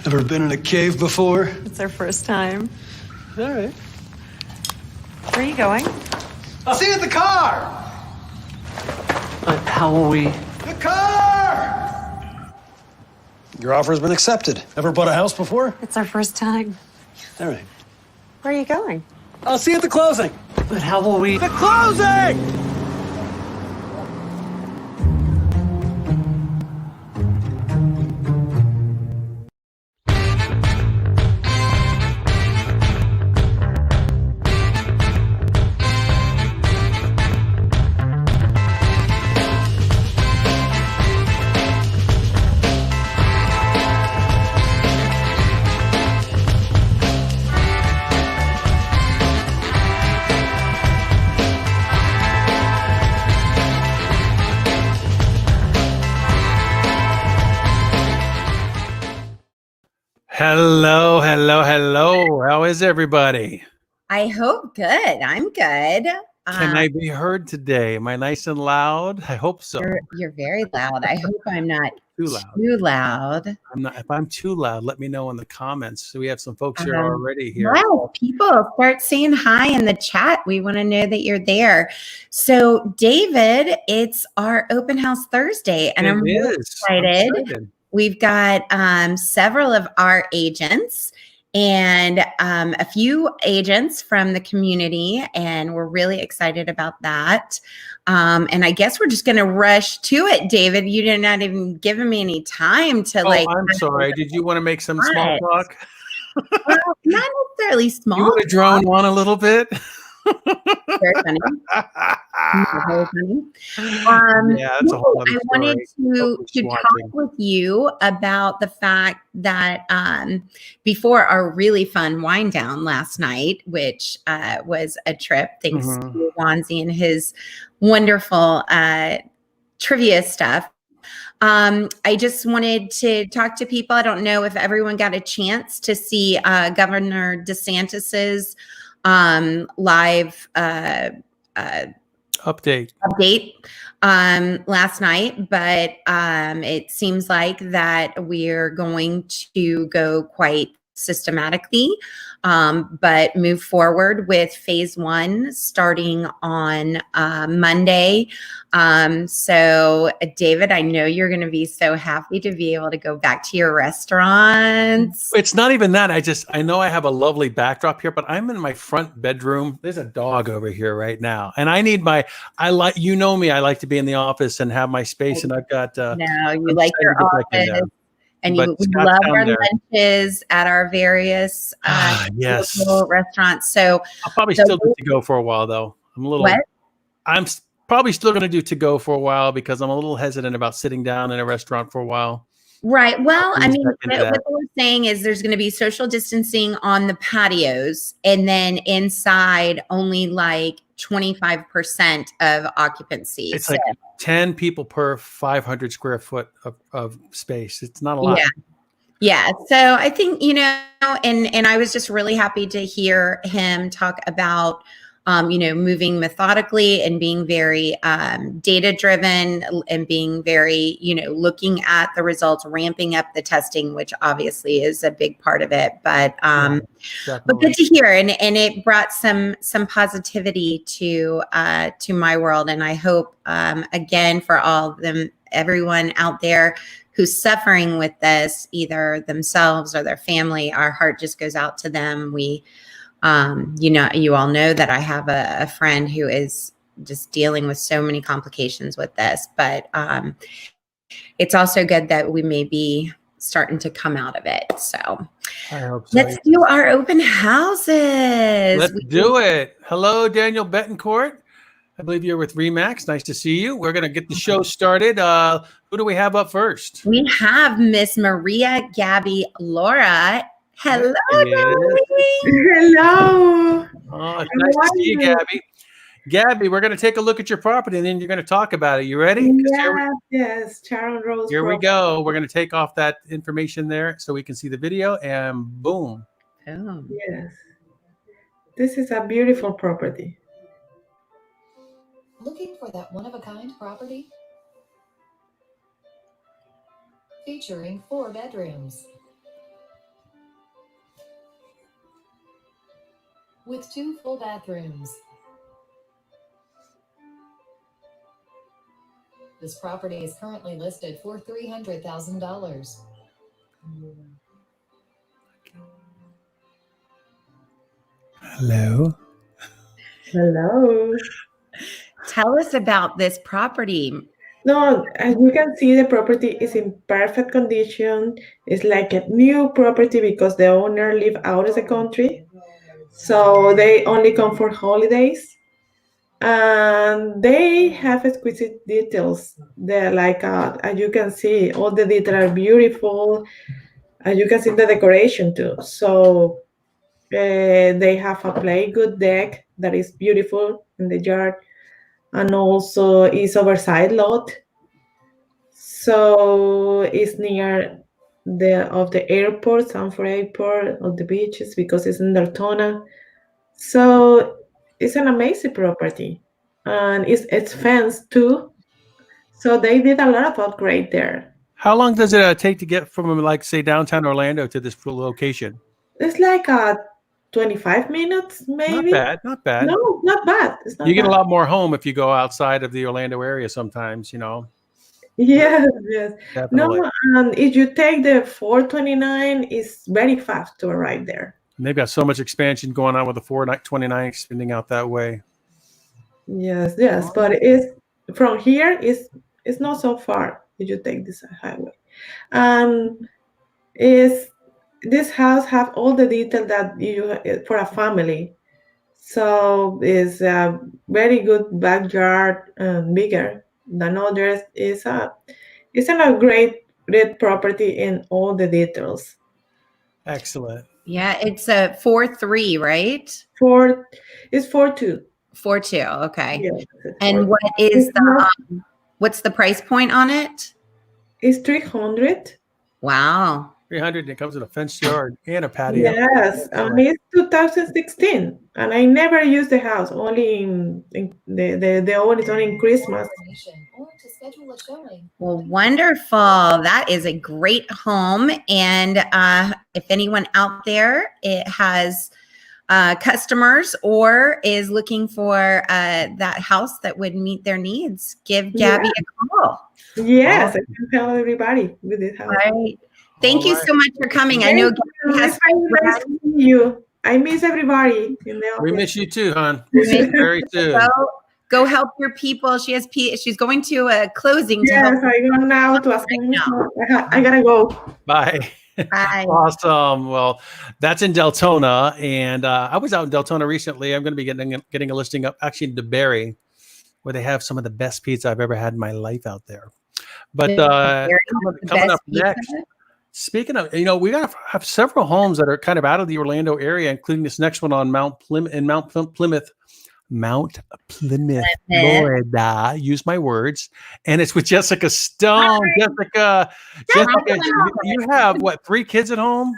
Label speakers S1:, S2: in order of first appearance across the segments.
S1: Ever been in a cave before?
S2: It's our first time.
S1: All right.
S2: Where are you going?
S1: I'll see you at the car!
S3: How will we?
S1: The car! Your offer has been accepted. Ever bought a house before?
S2: It's our first time.
S1: All right.
S2: Where are you going?
S1: I'll see you at the closing.
S3: But how will we?
S1: The closing!
S4: Hello, hello, hello. How is everybody?
S5: I hope good. I'm good.
S4: Can I be heard today? Am I nice and loud? I hope so.
S5: You're very loud. I hope I'm not
S4: Too loud.
S5: too loud.
S4: I'm not. If I'm too loud, let me know in the comments. So we have some folks here already here.
S5: Wow, people start saying hi in the chat. We want to know that you're there. So, David, it's our open house Thursday, and I'm really excited. We've got several of our agents and a few agents from the community, and we're really excited about that. And I guess we're just going to rush to it, David. You did not even given me any time to
S4: I'm sorry. Did you want to make some small talk?
S5: Well, not necessarily small.
S4: You want to drone on a little bit?
S5: Very funny. Very funny.
S4: Yeah, that's a whole other
S5: I wanted to talk with you about the fact that before our really fun wind down last night, which was a trip, thanks to Wanzi and his wonderful trivia stuff. I just wanted to talk to people. I don't know if everyone got a chance to see Governor DeSantis's live update last night, but it seems like that we're going to go quite systematically, but move forward with phase 1 starting on Monday. So David, I know you're going to be so happy to be able to go back to your restaurants.
S4: It's not even that. I know I have a lovely backdrop here, but I'm in my front bedroom. There's a dog over here right now. And I need I like to be in the office and have my space. And I've got,
S5: no, you like your office. And you love our lunches at our various local restaurants. So
S4: I'll probably still do to go for a while, though. I'm probably still going to do to go for a while because I'm a little hesitant about sitting down in a restaurant for a while.
S5: Right. Well, I mean, what we're saying is there's going to be social distancing on the patios, and then inside only like 25% of occupancy.
S4: It's like 10 people per 500 square foot of space. It's not a lot.
S5: Yeah. So I think, and I was just really happy to hear him talk about, moving methodically and being very data driven and being very, looking at the results, ramping up the testing, which obviously is a big part of it. But good to hear, and it brought some positivity to my world, and I hope again for all of them, everyone out there who's suffering with this, either themselves or their family, our heart just goes out to them. We you all know that I have a friend who is just dealing with so many complications with this, but it's also good that we may be starting to come out of it. So
S4: I hope so.
S5: Let's do our open houses.
S4: Let's do it. Hello, Daniel Betancourt. I believe you're with Remax. Nice to see you. We're going to get the show started. Who do we have up first?
S5: We have Miss Maria Gabby Laura. Hello, Gabby.
S6: Hello.
S4: Oh, it's nice to see you, Gabby. Gabby, we're going to take a look at your property, and then you're going to talk about it. You ready?
S6: Yes, Sharon Rose.
S4: Here we go. We're going to take off that information there so we can see the video, and boom.
S5: Oh.
S6: Yes. This is a beautiful property.
S7: Looking for that one-of-a-kind property? Featuring 4 bedrooms, with 2 full bathrooms. This property is currently listed for $300,000.
S4: Hello.
S6: Hello.
S5: Tell us about this property.
S6: No, as you can see, the property is in perfect condition. It's like a new property because the owner live out of the country, so they only come for holidays. And they have exquisite details. They're like, as you can see, all the details are beautiful. As you can see, the decoration too. So they have a play good deck that is beautiful in the yard, and also is oversized lot. So it's near the airport, Sanford Airport, of the beaches because it's in Deltona. So it's an amazing property, and it's fenced too. So they did a lot of upgrade there.
S4: How long does it take to get from, like, say, downtown Orlando to this location?
S6: It's like 25 minutes,
S4: Not
S6: maybe.
S4: bad. Not bad.
S6: No, not bad. It's not
S4: You get
S6: bad.
S4: a lot more home if you go outside of the Orlando area sometimes,
S6: Yes, yes. No,
S4: Definitely.
S6: and if you take the 429, it's very fast to arrive there.
S4: And they've got so much expansion going on with the 429 extending out that way.
S6: Yes, yes, but it's from here it's not so far if you take this highway. Is this house have all the detail that you for a family. So it's a very good backyard, bigger than others. It's a great property in all the details.
S4: Excellent.
S5: Yeah, it's a 4-3, right?
S6: It's 4.2.
S5: 4-2. Okay.
S6: Yes, it's
S5: And
S6: 4.2.
S5: what is
S6: It's not-
S5: what's the price point on it?
S6: It's 300.
S5: Wow.
S4: 300, and it comes with a fenced yard and a patio.
S6: Yes, and it's 2016, and I never used the house. Only in the oven is only in Christmas.
S7: Information or to schedule a showing.
S5: Well, wonderful. That is a great home. And if anyone out there has customers or is looking for that house that would meet their needs, give Gabby a call.
S6: Yes, I can tell everybody with this house.
S5: All right. Thank you so much for coming. I know Gabby has
S6: It's very nice to see you. I miss everybody in the office.
S4: We miss you too, hon. We'll see you very soon.
S5: Go help your people. She's going to a closing.
S6: Yes, I go now to ask I gotta go.
S4: Bye.
S5: Bye.
S4: Awesome. Well, that's in Deltona, and I was out in Deltona recently. I'm going to be getting a listing up actually in DeBerry, where they have some of the best pizza I've ever had in my life out there. But coming up next, speaking of, we got to have several homes that are kind of out of the Orlando area, including this next one on Mount Plymouth, Florida. Use my words. And it's with Jessica Stone. Jessica, you have what, 3 kids at home?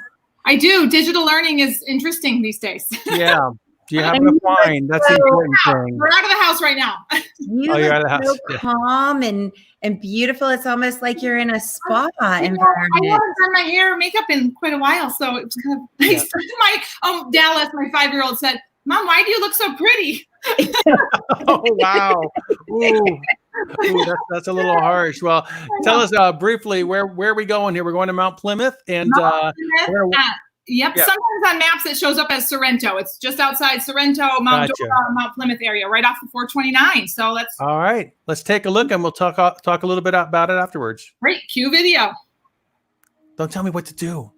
S3: I do. Digital learning is interesting these days.
S4: Yeah. Do you have enough wine? That's the important thing.
S3: We're out of the house right now.
S5: You
S4: you're out of the
S5: look
S4: house.
S5: so calm and beautiful. It's almost like you're in a spa environment.
S3: I haven't done my hair or makeup in quite a while, so it was kind of nice. My Dallas, my 5-year-old, said, "Mom, why do you look so pretty?"
S4: Oh, wow. Ooh, that's a little harsh. Well, tell us briefly where are we going here? We're going to Mount Plymouth, and
S3: Yep.
S4: Yeah.
S3: Sometimes on maps it shows up as Sorrento. It's just outside Sorrento, Mount Dora, Mount Plymouth area, right off the 429. So let's.
S4: All right. Let's take a look, and we'll talk a little bit about it afterwards.
S3: Great. Cue video.
S4: Don't tell me what to do.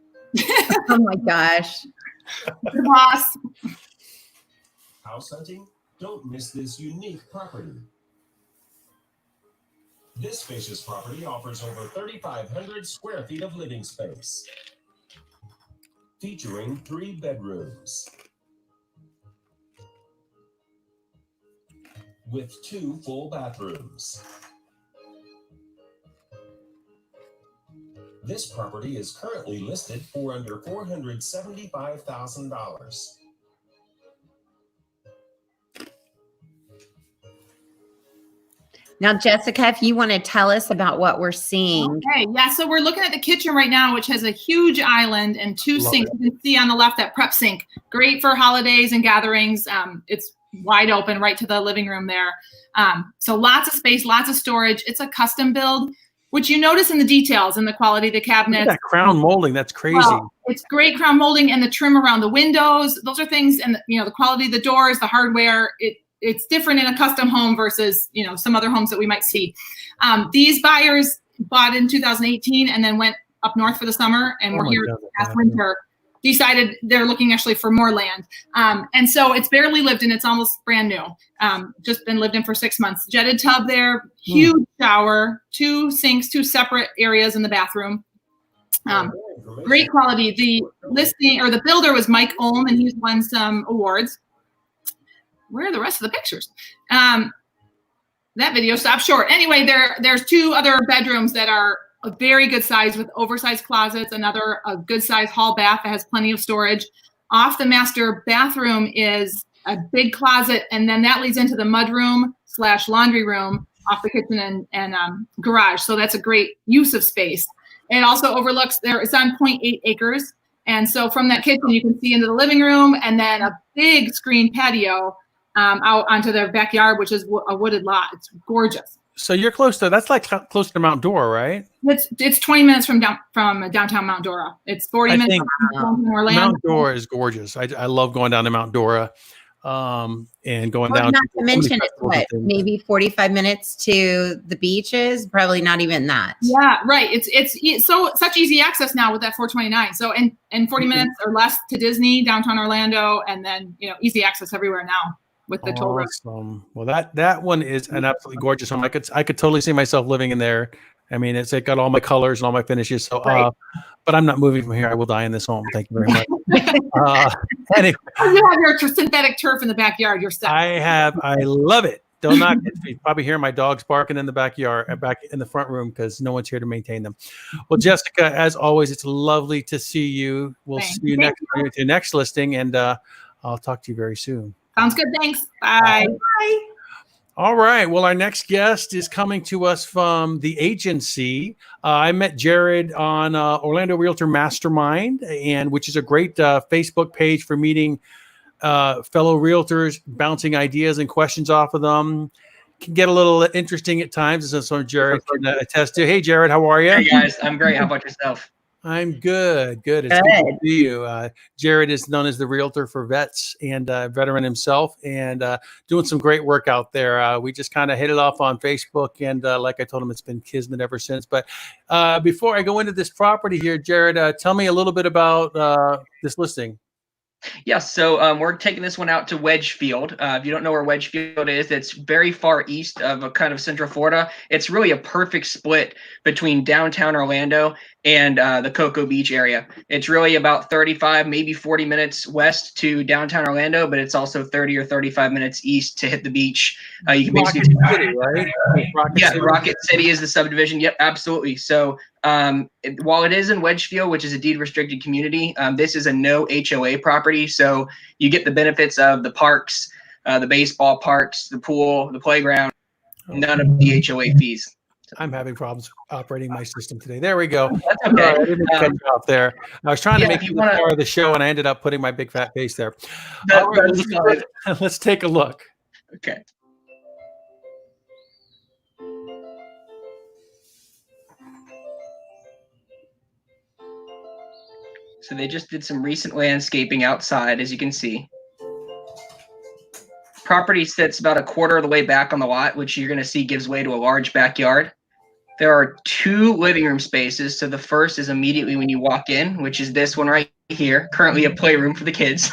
S5: Oh my gosh.
S3: The boss.
S8: House hunting? Don't miss this unique property. This spacious property offers over 3,500 square feet of living space, featuring 3 bedrooms with 2 full bathrooms. This property is currently listed for under $475,000.
S5: Now, Jessica, if you want to tell us about what we're seeing.
S3: Okay, yeah, so we're looking at the kitchen right now, which has a huge island and two
S4: Love
S3: sinks.
S4: it.
S3: You can see on the left that prep sink. Great for holidays and gatherings. It's wide open right to the living room there. So lots of space, lots of storage. It's a custom build, which you notice in the details and the quality of the
S4: Look at
S3: cabinets.
S4: that crown molding. That's crazy.
S3: Well, it's great crown molding and the trim around the windows. Those are things, and the quality of the doors, the hardware. It's different in a custom home versus some other homes that we might see. These buyers bought in 2018 and then went up north for the summer, and we're here last winter. Decided they're looking actually for more land, and so it's barely lived in. It's almost brand new. Just been lived in for 6 months. Jetted tub there, huge shower, 2 sinks, 2 separate areas in the bathroom. Great quality. The listing or the builder was Mike Olm, and he's won some awards. Where are the rest of the pictures? That video stopped short. Anyway, there's 2 other bedrooms that are a very good size with oversized closets, a good size hall bath that has plenty of storage. Off the master bathroom is a big closet, and then that leads into the mudroom / laundry room off the kitchen and garage. So that's a great use of space. It also overlooks it's on 0.8 acres. And so from that kitchen, you can see into the living room and then a big screen patio out onto their backyard, which is a wooded lot. It's gorgeous.
S4: So you're close to, that's like close to Mount Dora, right?
S3: It's 20 minutes from downtown Mount Dora. It's 40 minutes from Orlando.
S4: Mount Dora is gorgeous. I love going down to Mount Dora and going down.
S5: Not to mention it's what, maybe 45 minutes to the beaches, probably not even that.
S3: Yeah, right. It's so such easy access now with that 429. So in 40 minutes or less to Disney, downtown Orlando, and then easy access everywhere now with the toll road.
S4: Awesome. Well, that one is an absolutely gorgeous home. I could totally see myself living in there. I mean, it got all my colors and all my finishes. So,
S3: right.
S4: But I'm not moving from here. I will die in this home. Thank you very much. Anyway,
S3: you have your synthetic turf in the backyard. You're set.
S4: I love it. Don't knock it. You probably hear my dogs barking in the backyard, back in the front room, because no one's here to maintain them. Well, Jessica, as always, it's lovely to see you. We'll see you next listing, and I'll talk to you very soon.
S3: Sounds good. Thanks. Bye.
S5: Bye.
S4: All right. Well, our next guest is coming to us from the agency. I met Jared on Orlando Realtor Mastermind, which is a great Facebook page for meeting fellow realtors, bouncing ideas and questions off of them. Can get a little interesting at times, as so Jared can attest to. Hey, Jared, how are you?
S9: Hey, guys. I'm great. How about yourself?
S4: I'm good. Good. It's good to see you. Jared is known as the realtor for vets and veteran himself, and doing some great work out there. We just kind of hit it off on Facebook, and like I told him, it's been kismet ever since. But before I go into this property here, Jared, tell me a little bit about this listing.
S9: Yes, so we're taking this one out to Wedgefield. If you don't know where Wedgefield is, it's very far east of kind of Central Florida. It's really a perfect split between downtown Orlando and the Cocoa Beach area. It's really about 35, maybe 40 minutes west to downtown Orlando, but it's also 30 or 35 minutes east to hit the beach. You can basically
S4: City, right?
S9: Rocket City is the subdivision. Yep, absolutely. So while it is in Wedgefield, which is a deed restricted community, this is a no HOA property. So you get the benefits of the parks, the baseball parks, the pool, the playground, none of the HOA fees.
S4: I'm having problems operating my system today. There we go.
S9: That's okay.
S4: I didn't catch you off there. I was trying to make you part of the show, and I ended up putting my big fat face there. Let's take a look.
S9: Okay. So they just did some recent landscaping outside, as you can see. Property sits about a quarter of the way back on the lot, which you're going to see gives way to a large backyard. There are 2 living room spaces. So the first is immediately when you walk in, which is this one right here, currently a playroom for the kids.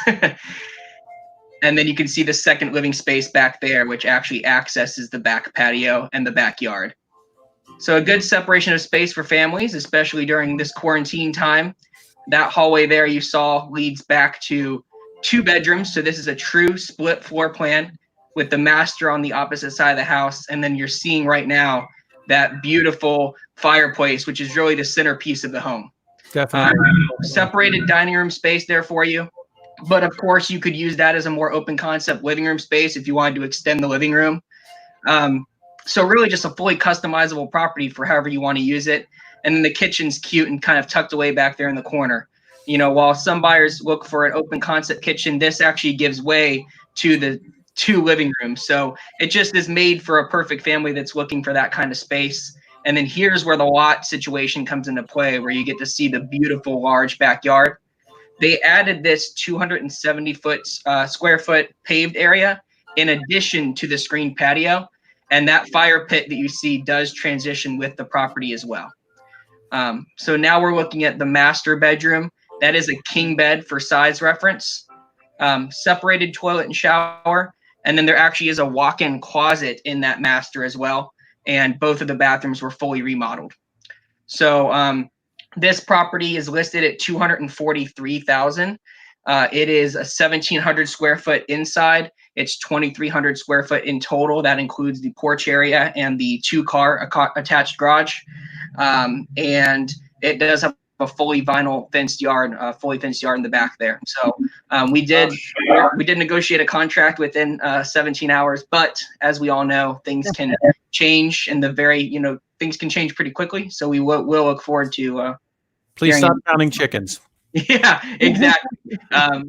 S9: And then you can see the second living space back there, which actually accesses the back patio and the backyard. So a good separation of space for families, especially during this quarantine time. That hallway there you saw leads back to 2 bedrooms. So this is a true split floor plan with the master on the opposite side of the house. And then you're seeing right now that beautiful fireplace, which is really the centerpiece of the home.
S4: Definitely.
S9: Separated dining room space there for you. But of course, you could use that as a more open concept living room space if you wanted to extend the living room. So really just a fully customizable property for however you want to use it. And then the kitchen's cute and kind of tucked away back there in the corner. You know, while some buyers look for an open concept kitchen, this actually gives way to the 2 living rooms. So it just is made for a perfect family that's looking for that kind of space. And then here's where the lot situation comes into play, where you get to see the beautiful large backyard. They added this 270 square foot paved area in addition to the screened patio. And that fire pit that you see does transition with the property as well. So now we're looking at the master bedroom. That is a king bed for size reference, separated toilet and shower. And then there actually is a walk-in closet in that master as well. And both of the bathrooms were fully remodeled. So this property is listed at $243,000. It is a 1,700 square foot inside. It's 2,300 square foot in total. That includes the porch area and the 2-car attached garage. And it does have a fully vinyl fenced yard, in the back there. So we did negotiate a contract within 17 hours, but as we all know, things can change in things can change pretty quickly. So we'll look forward to.
S4: Please stop counting chickens.
S9: Yeah, exactly.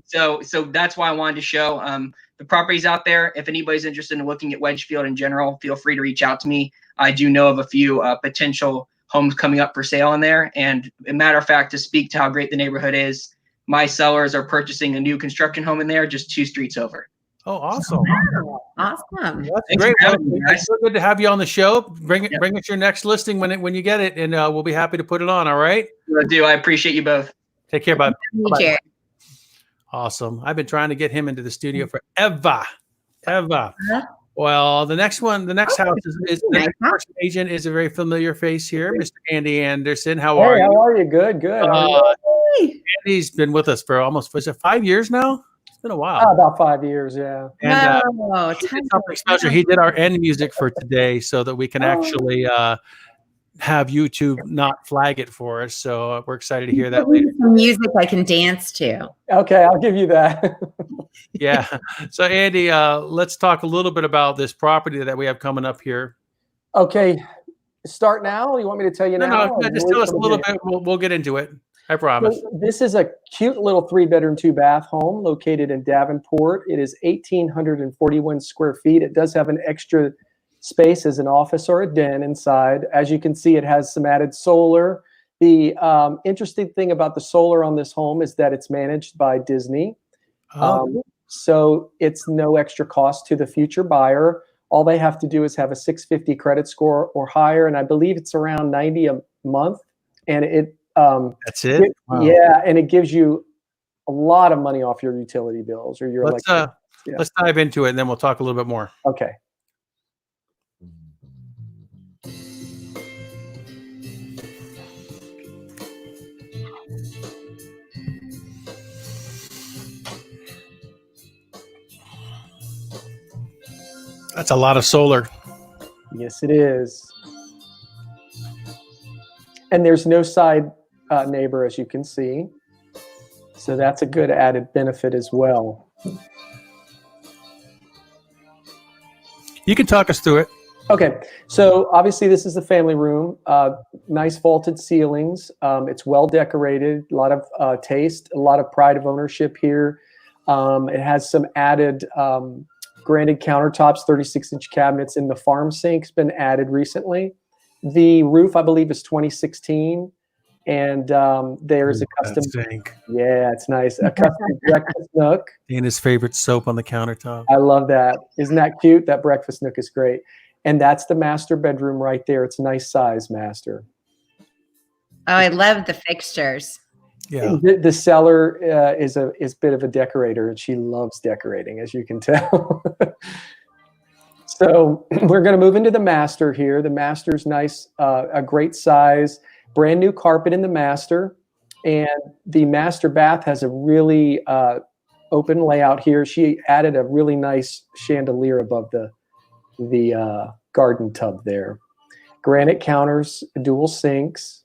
S9: So that's why I wanted to show the properties out there. If anybody's interested in looking at Wedgefield in general, feel free to reach out to me. I do know of a few potential homes coming up for sale in there. And a matter of fact, to speak to how great the neighborhood is, my sellers are purchasing a new construction home in there just 2 streets over.
S4: Oh, awesome.
S5: Wow, awesome.
S4: That's
S9: Thanks
S4: great.
S9: for having me, guys.
S4: It's so good to have you on the show. Bring us your next listing when you get it, and we'll be happy to put it on. All right.
S9: I appreciate you both.
S4: Take care, bud.
S5: Jared.
S4: Awesome. I've been trying to get him into the studio forever. Well, the next house is the next person agent is a very familiar face here, Mr. Andy Anderson. How are you?
S10: How are you? Good.
S4: Andy's been with us for was it 5 years now? It's been a while.
S10: About 5 years, yeah.
S4: And he did something special. He did our end music for today so that we can actually have YouTube not flag it for us. So we're excited to hear that later.
S5: Some music I can dance to.
S10: Okay, I'll give you that.
S4: Yeah. So Andy, let's talk a little bit about this property that we have coming up here.
S10: Okay. Start now? You want me to tell you now?
S4: No, just tell us a little bit. We'll get into it. I promise.
S10: So this is a cute little 3-bedroom, 2-bath home located in Davenport. It is 1,841 square feet. It does have an extra space as an office or a den inside. As you can see, it has some added solar. The interesting thing about the solar on this home is that it's managed by Disney. So it's no extra cost to the future buyer. All they have to do is have a 650 credit score or higher, and I believe it's around 90 a month. And
S4: that's it.
S10: Wow. Yeah, and it gives you a lot of money off your utility bills or your electricity.
S4: Let's dive into it, and then we'll talk a little bit more.
S10: Okay.
S4: That's a lot of solar.
S10: Yes, it is. And there's no side neighbor, as you can see. So that's a good added benefit as well.
S4: You can talk us through it.
S10: Okay, so obviously this is the family room. Nice vaulted ceilings. It's well decorated, a lot of taste, a lot of pride of ownership here. It has some added granite countertops, 36-inch cabinets, and the farm sink's been added recently. The roof, I believe, is 2016, and there's a custom
S4: sink.
S10: Yeah, it's nice. A custom breakfast nook.
S4: And his favorite soap on the countertop.
S10: I love that. Isn't that cute? That breakfast nook is great. And that's the master bedroom right there. It's a nice size master.
S5: Oh, I love the fixtures.
S4: Yeah.
S10: The seller is a bit of a decorator, and she loves decorating, as you can tell. So we're going to move into the master here. The master's nice, a great size, brand new carpet in the master, and the master bath has a really open layout here. She added a really nice chandelier above the garden tub there. Granite counters, dual sinks.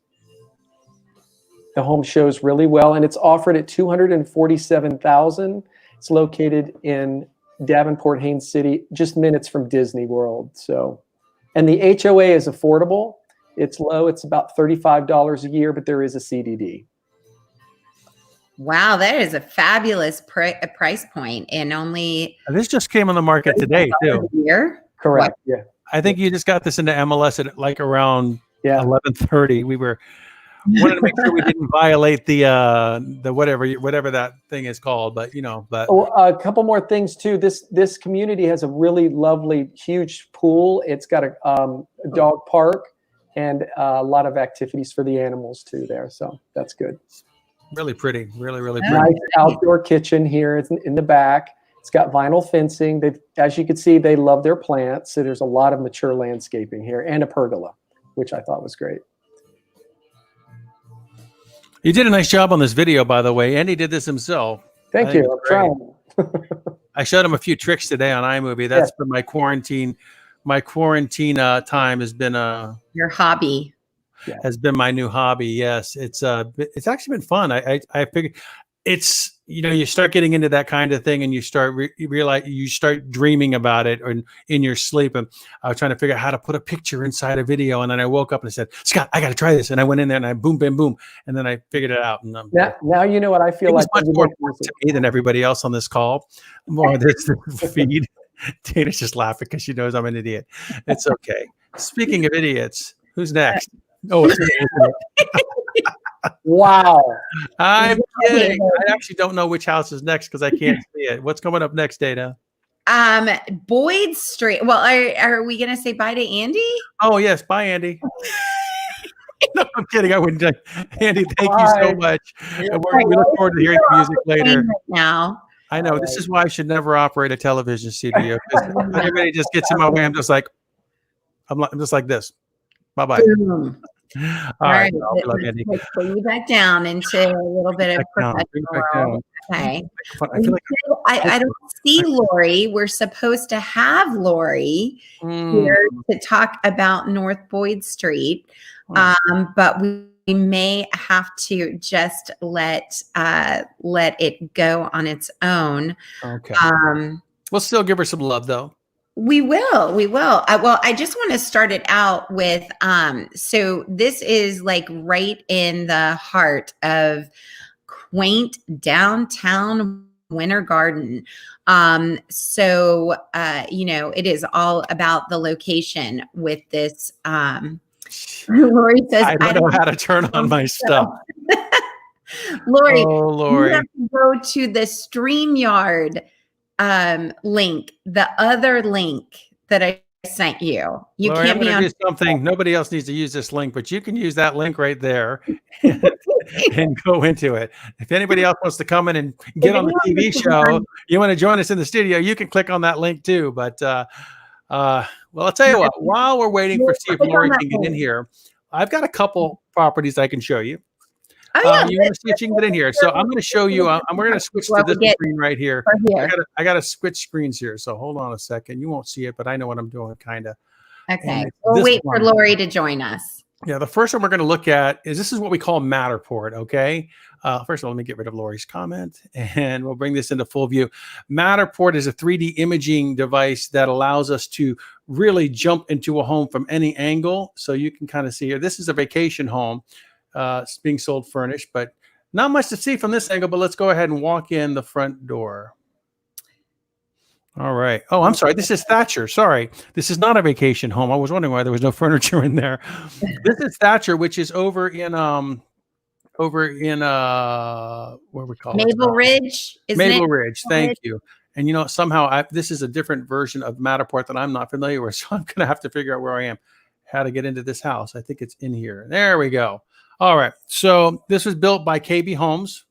S10: The home shows really well, and it's offered at $247,000. It's located in Davenport, Haines City, just minutes from Disney World. So And the HOA is affordable. It's low. It's about $35 a year, but there is a CDD.
S5: Wow, that is a fabulous price point, and only
S4: And this just came on the market today too.
S5: a year.
S10: Correct.
S5: Wow.
S10: Yeah.
S4: I think you just got this into MLS at like around
S10: Yeah.
S4: 11:30. We wanted to make sure we didn't violate the whatever that thing is called, but
S10: a couple more things too. This community has a really lovely, huge pool. It's got a dog park and a lot of activities for the animals too there. So that's good.
S4: really pretty, really pretty.
S10: Nice outdoor kitchen here in the back. It's got vinyl fencing. As you can see, they love their plants. So there's a lot of mature landscaping here and a pergola, which I thought was great.
S4: You did a nice job on this video, by the way. Andy did this himself.
S10: Thank you. I'm trying.
S4: I showed him a few tricks today on iMovie. That's been my quarantine. My quarantine time has been
S5: your hobby.
S4: Has been my new hobby. Yes, it's actually been fun. I figured it's you start getting into that kind of thing and you start you start dreaming about it or in your sleep. And I was trying to figure out how to put a picture inside a video. And then I woke up and I said, Scott, I got to try this. And I went in there and I boom, bam, boom. And then I figured it out. And
S10: now you know what I feel like.
S4: It's much more important to me than everybody else on this call. More this feed. Dana's just laughing because she knows I'm an idiot. It's okay. Speaking of idiots, who's next? Oh, it's me.
S10: Wow.
S4: I'm kidding. I actually don't know which house is next because I can't see it. What's coming up next, Dana?
S5: Boyd Street. Well, are we going to say bye to Andy?
S4: Oh, yes. Bye, Andy. No, I'm kidding. I wouldn't. Andy, thank you so much. We look forward to hearing the music later.
S5: Now.
S4: I know. This is why I should never operate a television studio. Everybody just gets in my way. I'm just like this. Bye-bye. All right.
S5: Let's pull you back down into a little bit of professional. Okay. I don't see Lori. We're supposed to have Lori here to talk about North Boyd Street, but we may have to just let it go on its own.
S4: Okay. We'll still give her some love, though.
S5: We will. Well, I just want to start it out with, so this is like right in the heart of quaint downtown Winter Garden. It is all about the location with this. Lori says,
S4: I don't know how to turn on my stuff.
S5: Lori,
S4: Lori,
S5: you have to go to the StreamYard link, the other link that I sent you. You
S4: Lori,
S5: can't be on
S4: do something. Nobody else needs to use this link, but you can use that link right there and go into it. If anybody else wants to come in and get on the TV show, you want to join us in the studio, you can click on that link too. But well, I'll tell you what, while we're waiting for see if Lori can get in here, I've got a couple properties I can show you. You want to see if you can get in here. So I'm going to show you. We're going to switch to this screen right here. I got to switch screens here. So hold on a second. You won't see it, but I know what I'm doing, kind of.
S5: Okay. We'll wait for Lori to join us.
S4: Yeah. The first one we're going to look at is this is what we call Matterport. Okay. First of all, let me get rid of Lori's comment and we'll bring this into full view. Matterport is a 3D imaging device that allows us to really jump into a home from any angle. So you can kind of see here. This is a vacation home. It's being sold furnished, but not much to see from this angle, but let's go ahead and walk in the front door. All right. Oh, I'm sorry. This is Thatcher. Sorry. This is not a vacation home. I was wondering why there was no furniture in there. This is Thatcher, which is over in where we call
S5: Maple Ridge.
S4: Maple Ridge. Thank you. And somehow this is a different version of Matterport that I'm not familiar with. So I'm going to have to figure out where I am, how to get into this house. I think it's in here. There we go. All right. So this was built by KB Homes.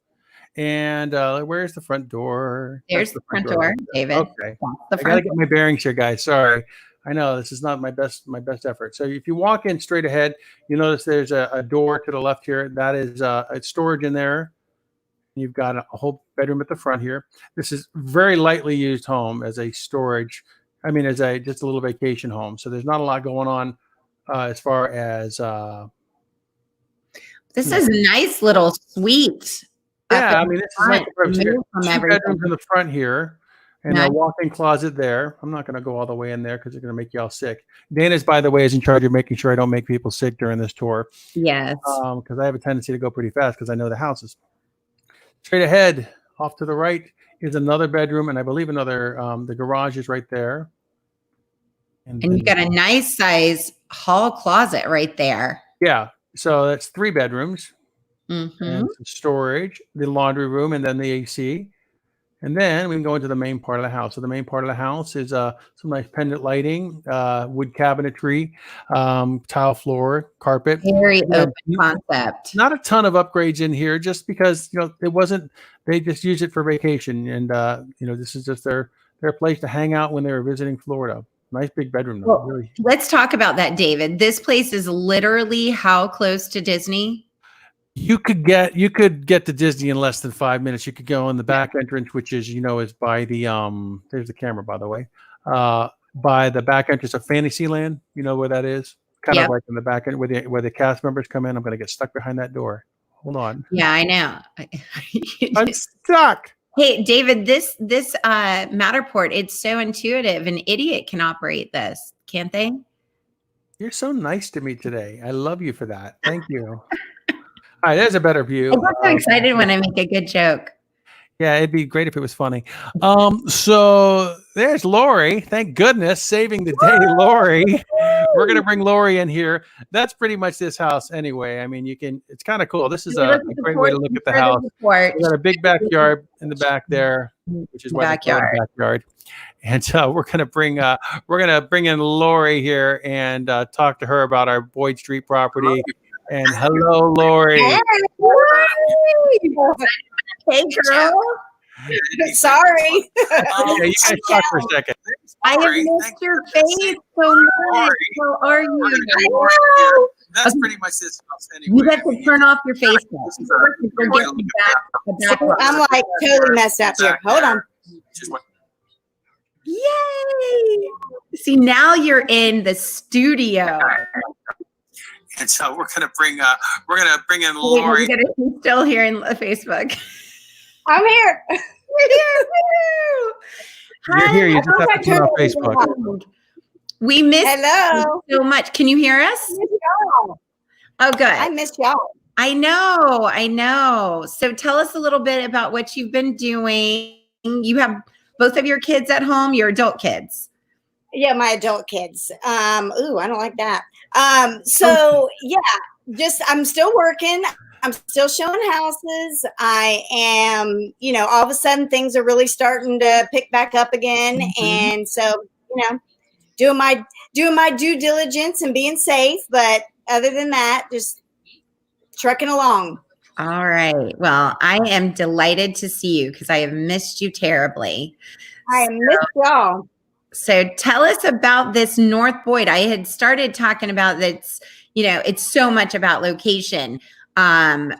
S4: And where's the front door?
S5: There's the front door, David.
S4: Okay. I got to get my bearings here, guys. Sorry. I know this is not my best effort. So if you walk in straight ahead, you notice there's a door to the left here. That is it's storage in there. You've got a whole bedroom at the front here. This is very lightly used home as a storage. I mean, as just a little vacation home. So there's not a lot going on as far as
S5: this is a nice little suite.
S4: Yeah, I mean, this is like two bedrooms in the front here. And
S5: Nice.
S4: a walk-in closet there. I'm not going to go all the way in there because they're going to make you all sick. Dana's, by the way, is in charge of making sure I don't make people sick during this tour.
S5: Yes.
S4: Because I have a tendency to go pretty fast because I know the houses. Straight ahead, off to the right is another bedroom, and I believe another. The garage is right there.
S5: And you got a nice size hall closet right there.
S4: Yeah, so that's 3 bedrooms
S5: Mm-hmm.
S4: and some storage, the laundry room, and then the AC. And then we can go into the main part of the house. So the main part of the house is some nice pendant lighting, wood cabinetry, tile floor, carpet.
S5: Very open concept.
S4: Not a ton of upgrades in here, just because it wasn't. They just use it for vacation, and this is just their place to hang out when they were visiting Florida. Nice big bedroom, though.
S5: Well,
S4: really.
S5: Let's talk about that, David. This place is literally how close to Disney?
S4: You could get to Disney in less than 5 minutes. You could go in the back entrance, which is by the there's the camera, by the way, by the back entrance of Fantasyland. You know where that is? Kind of like in the back end where the cast members come in. I'm going to get stuck behind that door. Hold on.
S5: Yeah, I know.
S4: I'm stuck.
S5: Hey, David, this Matterport, it's so intuitive. An idiot can operate this, can't they?
S4: You're so nice to me today. I love you for that. Thank you. All right, there's a better view.
S5: I get so excited when I make a good joke.
S4: Yeah, it'd be great if it was funny. So there's Lori. Thank goodness, saving the day, Lori. We're gonna bring Lori in here. That's pretty much this house anyway. I mean, it's kind of cool. This is a great way to look at the house. We got a big backyard in the back there, which is why they call it backyard. And so we're gonna bring in Lori here and talk to her about our Boyd Street property. And hello, Lori.
S11: Hey, girl. Sorry.
S4: Yeah, you guys talk for a second.
S5: I have missed your face so much. How are you?
S4: That's pretty much this house anyway.
S5: You got to turn off your Facebook.
S11: I'm like totally messed up here. Hold on.
S5: Yay! See, now you're in the studio.
S4: And so we're gonna bring in Lori.
S5: She's still here in Facebook.
S11: I'm here.
S4: You're here. You just have to turn off Facebook.
S5: We missed you so much. Can you hear us? Oh, good.
S11: I miss y'all.
S5: I know. So tell us a little bit about what you've been doing. You have both of your kids at home, your adult kids.
S11: Yeah, my adult kids. I don't like that. So yeah, I'm still working. I'm still showing houses. I am, all of a sudden things are really starting to pick back up again. Mm-hmm. And so, doing my due diligence and being safe. But other than that, just trucking along.
S5: All right. Well, I am delighted to see you because I have missed you terribly.
S11: I missed y'all.
S5: So tell us about this North Boyd. I had started talking about that. It's so much about location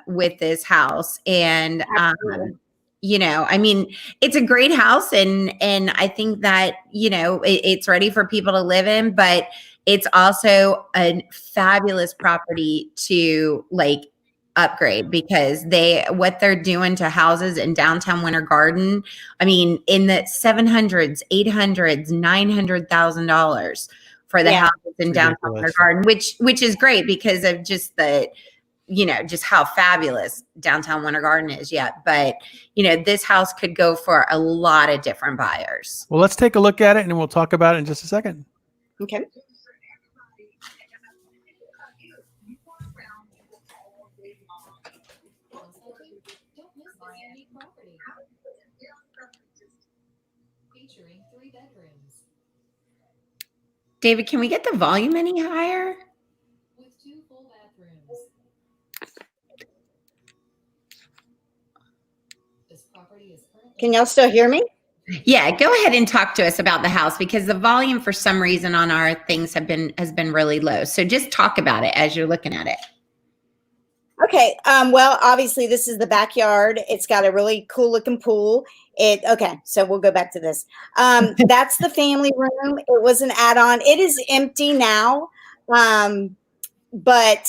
S5: with this house. And, it's a great house. And I think that, it's ready for people to live in, but it's also a fabulous property to upgrade because what they're doing to houses in downtown Winter Garden, in the $700s, $800s, $900,000 for the houses in downtown Winter Garden, which is great because of just just how fabulous downtown Winter Garden is yet. But, this house could go for a lot of different buyers.
S4: Well, let's take a look at it and we'll talk about it in just a second.
S11: Okay.
S7: Featuring 3 bedrooms.
S5: David, can we get the volume any higher?
S7: With 2 full bathrooms. This property is currently.
S11: Can y'all still hear me?
S5: Yeah, go ahead and talk to us about the house because the volume for some reason on our things has been really low. So just talk about it as you're looking at it.
S11: Okay. Well, obviously this is the backyard. It's got a really cool looking pool. Okay. So we'll go back to this. That's the family room. It was an add-on. It is empty now. But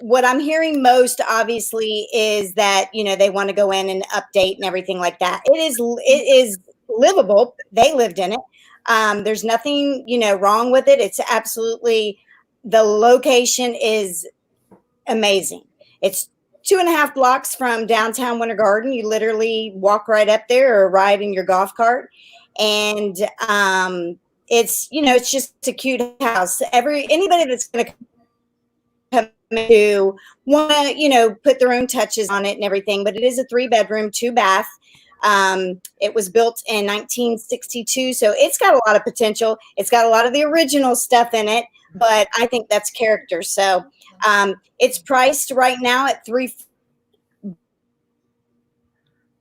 S11: what I'm hearing most obviously is that, they want to go in and update and everything like that. It is livable. They lived in it. There's nothing, wrong with it. It's absolutely, the location is amazing. It's 2.5 blocks from downtown Winter Garden. You literally walk right up there or ride in your golf cart. And it's just a cute house. Anybody that's going to come to want to, put their own touches on it and everything, but it is a 3-bedroom, 2-bath. It was built in 1962, so it's got a lot of potential. It's got a lot of the original stuff in it, but I think that's character. So it's priced right now at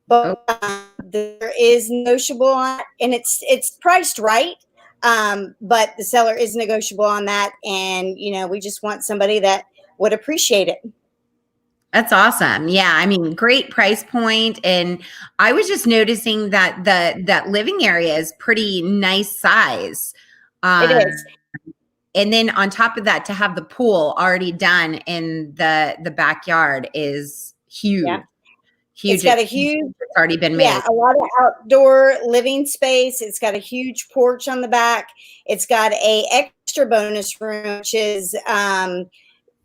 S11: but there is negotiable on, and it's priced right. But the seller is negotiable on that, and we just want somebody that would appreciate it.
S5: That's awesome. Yeah, I mean, great price point, and I was just noticing that that living area is pretty nice size.
S11: It is.
S5: And then on top of that, to have the pool already done in the backyard is huge.
S11: Yeah.
S5: Huge.
S11: It's got a huge,
S5: it's already been made.
S11: Yeah, a lot of outdoor living space. It's got a huge porch on the back. It's got a extra bonus room, which is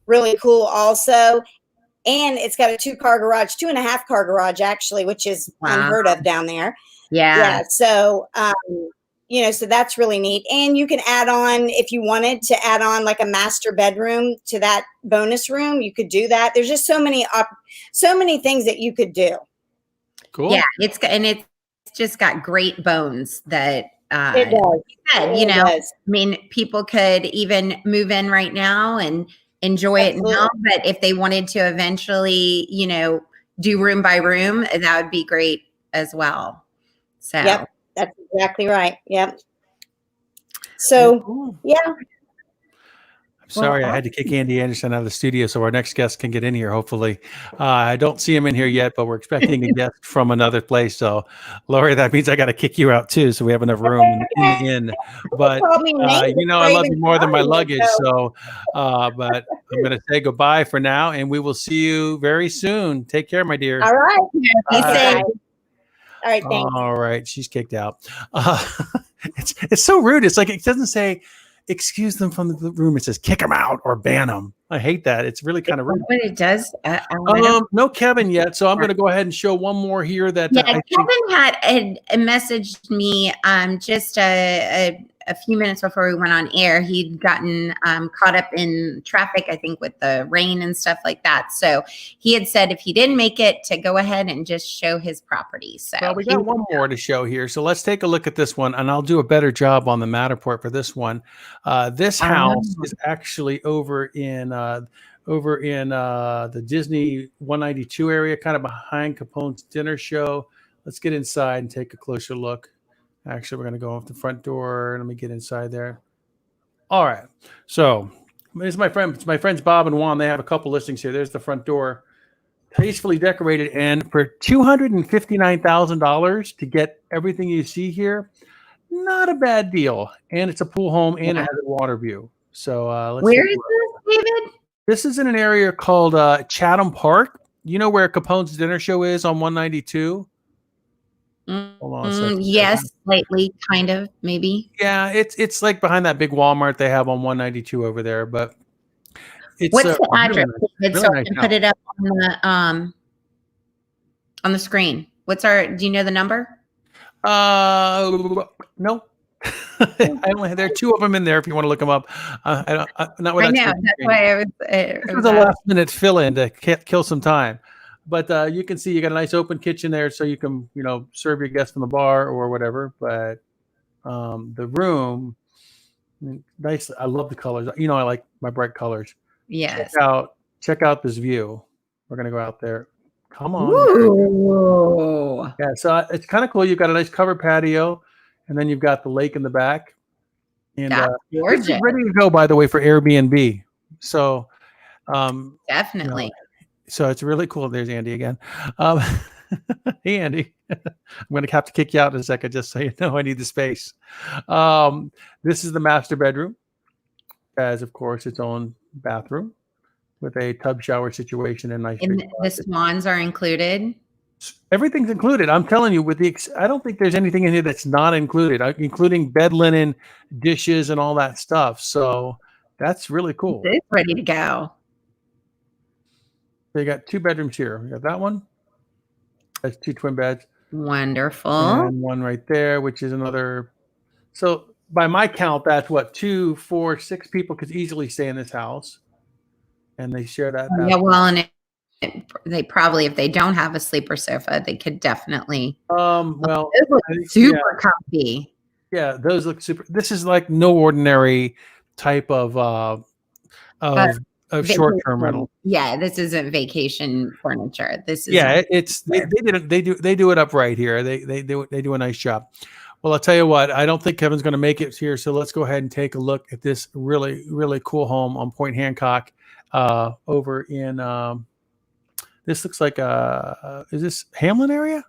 S11: really cool also. And it's got a 2-car garage, 2.5-car garage actually, which is unheard of down there.
S5: Yeah.
S11: So, so that's really neat. And you can add on, if you wanted to add on like a master bedroom to that bonus room, you could do that. There's just so many things that you could do.
S4: Cool.
S5: Yeah, it's just got great bones that
S11: it does.
S5: Said, I mean, people could even move in right now and enjoy
S11: Absolutely.
S5: it now, but if they wanted to eventually, do room by room, that would be great as well. So
S11: yep, that's exactly right. Yep. So yeah.
S4: I'm sorry, I had to kick Andy Anderson out of the studio so our next guest can get in here, hopefully. I don't see him in here yet, but we're expecting a guest from another place. So, Lori, that means I got to kick you out too, so we have enough room in the inn. But, I love you more than my luggage. So, but I'm going to say goodbye for now, and we will see you very soon. Take care, my dear.
S11: All right.
S5: Be safe.
S11: All right, thanks.
S4: All right, she's kicked out. It's so rude. It's like it doesn't say excuse them from the room. It says kick them out or ban them. I hate that. It's really kind of rude.
S5: What it does.
S4: No Kevin yet, so I'm going to go ahead and show one more here. That
S5: Kevin had messaged me just a few minutes before we went on air. He'd gotten caught up in traffic, I think, with the rain and stuff like that. So he had said if he didn't make it, to go ahead and just show his property. So
S4: well, we got one more to show here. So let's take a look at this one, and I'll do a better job on the Matterport for this one. This house is actually over in the Disney 192 area, kind of behind Capone's dinner show. Let's get inside and take a closer look. Actually, we're going to go off the front door. Let me get inside there. All right. So it's my friends Bob and Juan. They have a couple listings here. There's the front door, tastefully decorated, and for $259,000 to get everything you see here, not a bad deal. And it's a pool home, and it has a water view. So
S5: where is this, David?
S4: This is in an area called Chatham Park. You know where Capone's dinner show is on 192? Hold on a second.
S5: Yes, slightly, kind of, maybe.
S4: Yeah, it's like behind that big Walmart they have on 192 over there. But it's
S5: what's the address?
S4: Really
S5: so
S4: nice
S5: I can
S4: house.
S5: put it up on the screen. Do you know the number?
S4: No. There are two of them in there if you want to look them up. I know.
S5: That's why I was.
S4: It was a last minute fill in to kill some time. But you can see you got a nice open kitchen there, so you can serve your guests from the bar or whatever. But the room, nice. I love the colors. I like my bright colors.
S5: Yes.
S4: Check out this view. We're gonna go out there. Come on.
S5: Ooh.
S4: Yeah. So it's kind of cool. You've got a nice covered patio, and then you've got the lake in the back. And
S5: gorgeous.
S4: It's ready to go, by the way, for Airbnb. So
S5: definitely.
S4: So it's really cool. There's Andy again. Hey, Andy. I'm going to have to kick you out in a second just so you know I need the space. This is the master bedroom. Has, of course, its own bathroom with a tub shower situation and nice.
S5: And the swans are included.
S4: Everything's included. I'm telling you, I don't think there's anything in here that's not included, including bed linen, dishes, and all that stuff. So that's really cool.
S5: It's ready to go.
S4: They got 2 bedrooms here. We got that one. That's 2 twin beds.
S5: Wonderful.
S4: And one right there, which is another. So by my count, that's what 2, 4, 6 people could easily stay in this house, and they share that.
S5: Yeah, well, and they probably, if they don't have a sleeper sofa, they could definitely.
S4: Well,
S5: those look super comfy.
S4: Yeah, those look super. This is like no ordinary type of short-term rental.
S5: Yeah, this isn't vacation furniture. This is
S4: they do it up right here. They do a nice job. Well, I'll tell you what, I don't think Kevin's going to make it here, so let's go ahead and take a look at this really, really cool home on Point Hancock over in this looks like is this Hamlin area?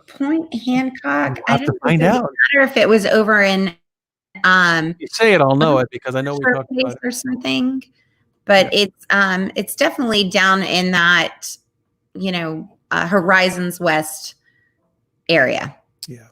S5: Point Hancock.
S4: We'll have to find out.
S5: Matter if it was over in
S4: you say it, I'll know it because I know we talked about it
S5: or something. But it's definitely down in that, Horizons West area.
S4: Yeah.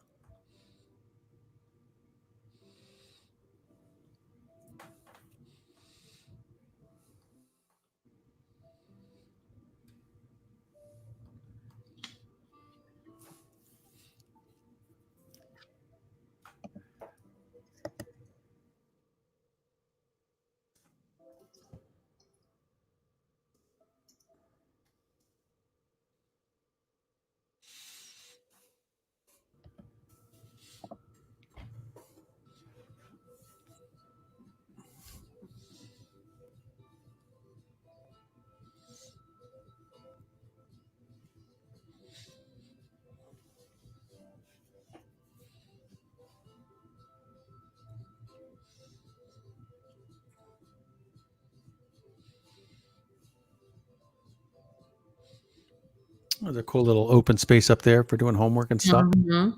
S4: There's a cool little open space up there for doing homework and stuff.
S5: Mm-hmm.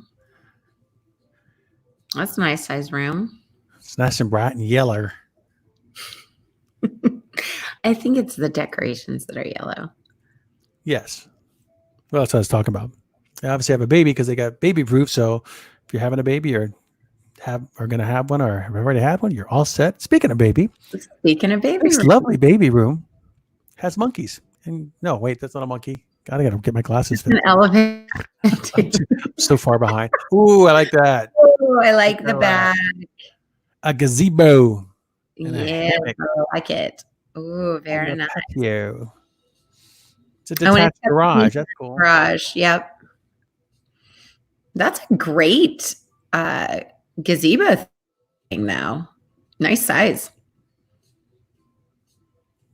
S5: That's a nice size room.
S4: It's nice and bright and yellow.
S5: I think it's the decorations that are yellow.
S4: Yes. Well, that's what I was talking about. They obviously have a baby because they got baby proof. So if you're having a baby or going to have one or have already had one, you're all set. Speaking of baby.
S5: This
S4: lovely baby room has monkeys. And no, wait, that's not a monkey. God, I got to get my glasses fit.
S5: An elephant.
S4: I'm so far behind. Ooh, I like that.
S5: Ooh, I like the back.
S4: A gazebo.
S5: Yeah, I like it. Ooh, very nice.
S4: Yeah. It's a detached garage. That's cool.
S5: Garage, yep. That's a great gazebo thing, though. Nice size.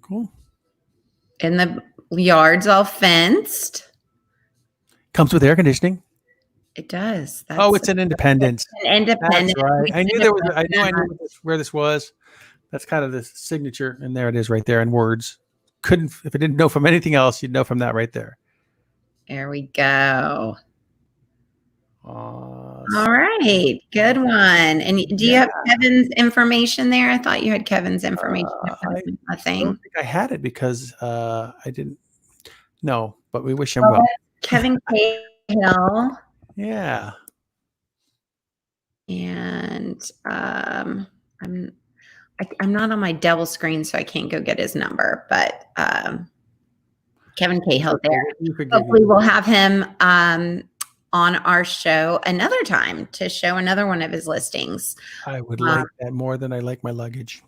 S4: Cool.
S5: And the yard's all fenced.
S4: Comes with air conditioning.
S5: It does.
S4: It's an Independence.
S5: Independence.
S4: That's right. I knew where this was. That's kind of the signature, and there it is right there in words. If I didn't know from anything else, you'd know from that right there.
S5: There we go. All right. Good one. And do you have Kevin's information there? I thought you had Kevin's information.
S4: I don't think I had it because I didn't know, but we wish him well.
S5: Kevin Cahill.
S4: Yeah.
S5: And I'm not on my double screen, so I can't go get his number, but Kevin Cahill there. Hopefully we'll have him on our show another time to show another one of his listings.
S4: I would like that more than I like my luggage.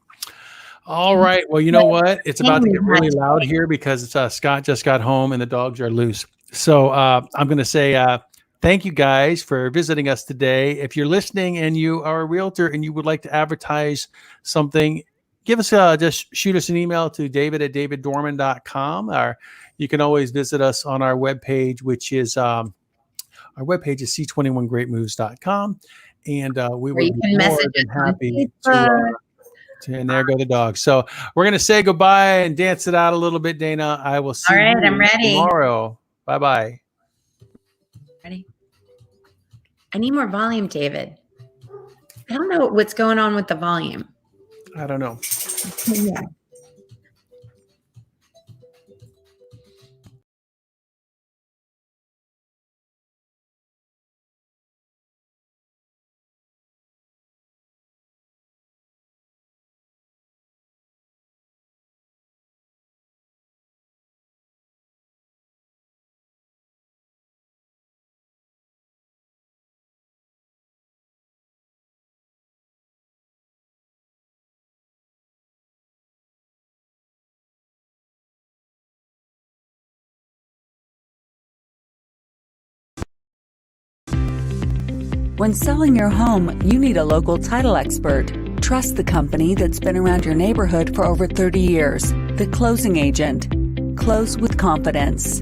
S4: All right. Well, you know what? It's about to get really loud here because Scott just got home and the dogs are loose. So I'm going to say thank you guys for visiting us today. If you're listening and you are a realtor and you would like to advertise something, give us just shoot us an email to david@daviddorman.com, or you can always visit us on our webpage, which is our webpage is C21greatmoves.com, and we will be more than happy to and there go the dogs. So we're going to say goodbye and dance it out a little bit, Dana. I will see you
S5: I'm ready.
S4: tomorrow. Bye-bye.
S5: Ready? I need more volume, David. I don't know what's going on with the volume.
S4: I don't know.
S5: Yeah.
S12: When selling your home, you need a local title expert. Trust the company that's been around your neighborhood for over 30 years. The Closing Agent. Close with confidence.